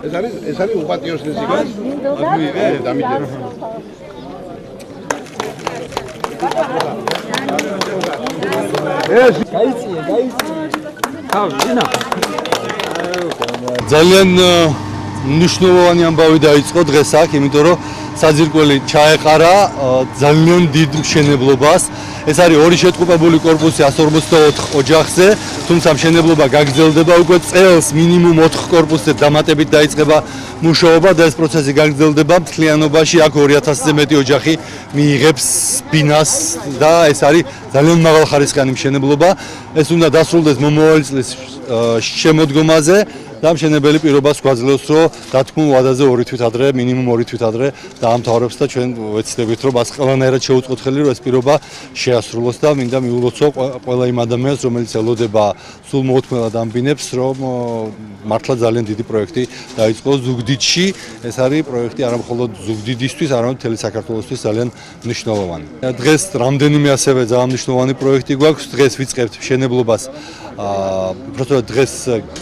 ეს არის უპატიოს რიზიკა. მიიღე დამიჯერე. ეს გაიწია. თავინა. ძალიან მნიშვნელოვანი ამბავი დაიწყო დღეს აქ, იმიტომ რომ საძირკველი ჩაეყარა ძალიან დიდ მშენებლობას. ეს არის ორი შეტყუპებული კორპუსი 144 ოჯახზე, თუმცა მშენებლობა გაგრძელდება უკვე წელს მინიმუმ 4 კორპუსზე დამატებით დაიწყება მუშაობა და ეს პროცესი გაგრძელდება მთლიანობაში. აქ 2000-ზე მეტი ოჯახი მიიღებს ბინას და ეს არის ძალიან მაღალხარისხიანი მშენებლობა. ეს უნდა დასრულდეს მომავალი წლის შემოდგომაზე. და მშენებელი პირობას გვაძლევს, რომ დათქმულ ვადაზე 2 თვით ადრე, მინიმუმ 2 თვით ადრე დაამთავრებს და ჩვენ ვეცდებით, რომ მას ყველანაირად შეუწყოთ ხელი, რომ ეს პირობა შეასრულოს და მინდა მიულოცო ყველა იმ ადამიანს, რომელიც ელოდება სულ მოუთმელად ამბინებს, რომ მართლა ძალიან დიდი პროექტი დაიწყო ზუგდიდში. ეს არის პროექტი არა მხოლოდ ზუგდიდისთვის, არამედ მთელი საქართველოსთვის ძალიან მნიშვნელოვანი. დღეს რამდენიმე ასევე ძალიან მნიშვნელოვანი პროექტი გვაქვს. დღეს ვიწყებთ მშენებლობას უბრალოდ დღეს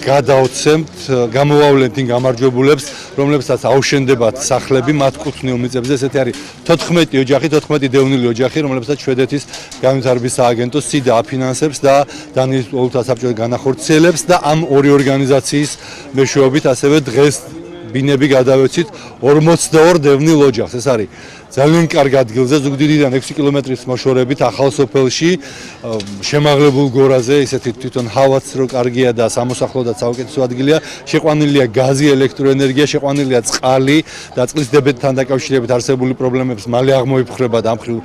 გადაოცემთ, გამოვავლენთ იმ გამარჯვებულებს, რომლებსაც აუშენდებათ სახლები მათ კუთვნილ მიწებზე. ესეთი არის 14 ოჯახი, 14 დევნილი ოჯახი, რომლებსაც შვედეთის განვითარების სააგენტო SIDA აფინანსებს და დანიის ოლთა საბჭო განახორციელებს და ამ ორი ორგანიზაციის მეშვეობით ასევე დღეს ბინები გადავეცით 42 დევნილ ოჯახს. ეს არის ძალიან კარგ ადგილზე, ზუგდიდიდან 6 კილომეტრის მოშორებით ახალ სოფელში, შემაღლებულ გორაზე, ისეთი თვითონ ჰავაც რო კარგია და სამოსახლოდაც საუკეთესო ადგილია. შეყვანილია გაზი, ელექტროენერგია, შეყვანილია წყალი და წყლის დებეთთან დაკავშირებით არსებული პრობლემებს მალე აღმოიფხვრება და ამ მხრივ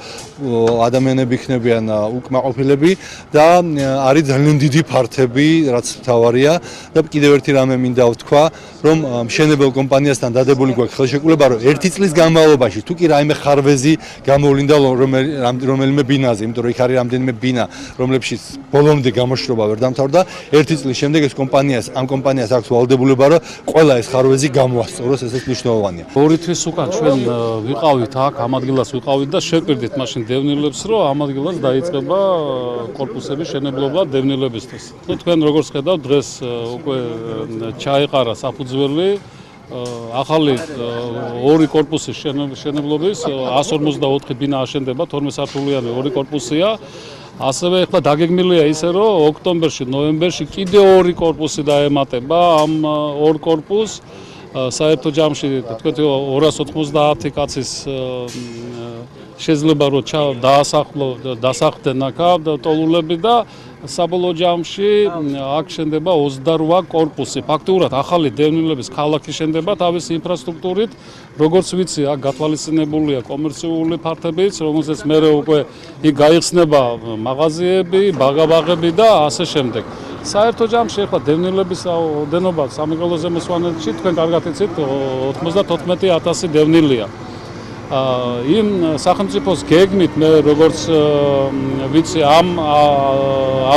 ადამიანები იქნებიან უკმაყოფილები და არის ძალიან დიდი ფართები, რაც მთავარია და კიდევ ერთი რამე მინდა ვთქვა, რომ მშენებელ კომპანიასთან დადებული გვაქვს ხელშეკრულება, რომ 1 წლის განმავლობაში თუ კი რაიმე ხარვეზი გამოვლინდა რომელიმე ბინაზე, იმიტომ რომ იქ არის რამდენიმე ბინა, რომლებშიც ბოლომდე გამოშრობა ვერ დამთავრდა. 1 წლის შემდეგ ეს ამ კომპანიას აქვს ვალდებულება, რომ ყველა ეს ხარვეზი გამოასწოროს, ესეც მნიშვნელოვანია. 2 თვის უკან ჩვენ ვიყავით აქ, ამ ადგილას ვიყავით და შეკვირდით მაშინ დევნილებს, რომ ამ ადგილას დაიწყება კორპუსების შენებლობა დევნილებისთვის. თქვენ როგორც ხედავთ, დღეს უკვე ჩაეყარა საფუძველი ახალი 2 კორპუსის შენებლობის 154 ბინა აშენდება, 12 სართულიანი 2 კორპუსია. ასევე ახლა დაგეგმილია ისე, რომ ოქტომბერში, ნოემბერში კიდევ 2 კორპუსი დაემატება ამ 2 კორპუსს. საერთო ჯამში თქვენ 290 კაცის შეიძლება რომ დასახლდნენ აქ ტოლულები და საბოლოო ჯამში აქ შენდება 28 კორპუსი. ფაქტურად ახალი დევნილების ქალაქი შენდება თავის ინფრასტრუქტურით, როგორც ვიცი, აქ გათვალისწინებულია კომერციული ფართებიც, რომელზეც მერე უკვე იქ გაიხსნება მაღაზიები, ბაღები და ასე შემდეგ. საერთო ჯამში ახლა დევნილების ოდენობა სამეგრელოზე მოსვანეთში თქვენ კარგად იცით 94,000 დევნილია. იმ სახელმწიფოს გეგმით მე როგორც ვიცი ამ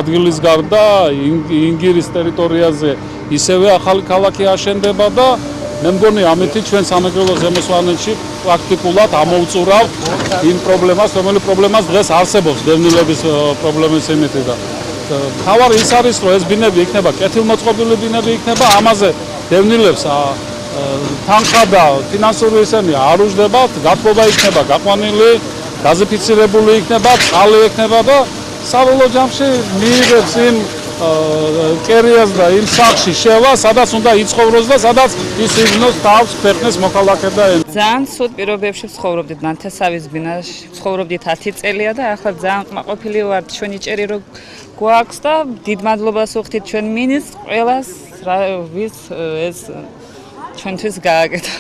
ადგილის გარდა ინგირის ტერიტორიაზე ისევე ახალი ქალაქი აშენდება და მე მგონი ამით ჩვენ სამეგრელო ზემოსვანეთში პრაქტიკულად ამოვწურავთ იმ პრობლემას, რომელიც პრობლემას დღეს არსებობს დევნილების პრობლემის იმითი და თავარი ის არის, რომ ეს ბინები იქნება კეთილმოწყობილი ბინები იქნება, ამაზე დევნილებს თანხა და ფინანსური ისენი არ უждდებათ, გათბობა იქნება გაყვანილი, გაზიფიცირებული იქნება, წყალი იქნება და საბოლოო ჯამში მიიღებს იმ კერიას და იმ სახლში შევა, სადაც უნდა იცხოვროს და სადაც ის იგნოს თავს ქვეყნის მოქალაქე და ძალიან სულ პირობებში ვცხოვრობდით ნათესავის ბინაში, ვცხოვრობდით 10 წელია და ახლა ძალიან კმაყოფილი ვართ, ჩვენი ჭერი რო გვაქვს და დიდ მადლობას ვუხდით ჩვენ მინისტრს ყველას ვის ეს ჩვენთვის გააკეთა.